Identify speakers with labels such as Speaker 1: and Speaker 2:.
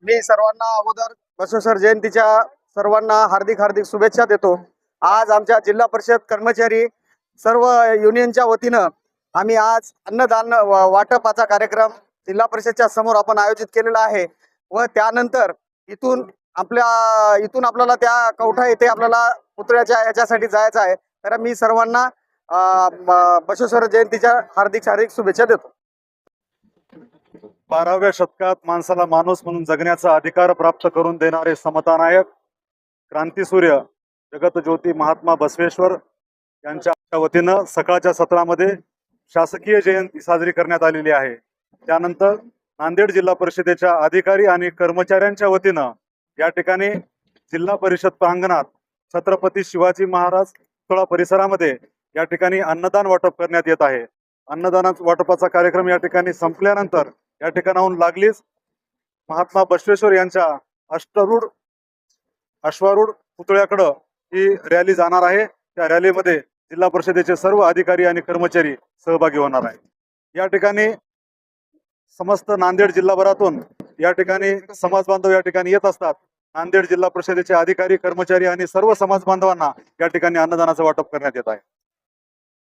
Speaker 1: मी सर्वांना अगोदर बसवेश्वर जयंतीच्या सर्वांना हार्दिक हार्दिक शुभेच्छा देतो। आज आमच्या जिल्हा परिषद कर्मचारी सर्व युनियनच्या वतीनं आम्ही आज अन्नदान वाटपाचा कार्यक्रम जिल्हा परिषदच्या समोर आपण आयोजित केलेला आहे व त्यानंतर इथून आपल्याला त्या कवठा येथे आपल्याला पुतळ्याच्या याच्यासाठी जायचं आहे। तर मी सर्वांना बसवेश्वर जयंतीच्या हार्दिक हार्दिक शुभेच्छा देतो।
Speaker 2: 12व्या शतकात माणसाला माणूस म्हणून जगण्याचा अधिकार प्राप्त करून देणारे समतानायक क्रांतीसूर्य जगतज्योती महात्मा बसवेश्वर यांच्या वतीनं सकाळच्या सत्रामध्ये शासकीय जयंती साजरी करण्यात आलेली आहे। त्यानंतर नांदेड जिल्हा परिषदेच्या अधिकारी आणि कर्मचाऱ्यांच्या वतीनं या ठिकाणी जिल्हा परिषद प्रांगणात छत्रपती शिवाजी महाराज पुतळा परिसरामध्ये या ठिकाणी अन्नदान वाटप करण्यात येत आहे। अन्नदान वाटपाचा कार्यक्रम या ठिकाणी संपल्यानंतर या ठिकाणाहून लागलीच महात्मा बसवेश्वर यांच्या अश्वारूढ पुतळ्याकडे ही रॅली जाणार आहे। त्या रॅलीमध्ये जिल्हा परिषदेचे सर्व अधिकारी आणि कर्मचारी सहभागी होणार आहेत। या ठिकाणी समस्त नांदेड जिल्हाभरातून या ठिकाणी समाज बांधव या ठिकाणी येत असतात। नांदेड जिल्हा परिषदेचे अधिकारी कर्मचारी आणि सर्व समाज बांधवांना या ठिकाणी अन्नदानाचं वाटप करण्यात येत आहे।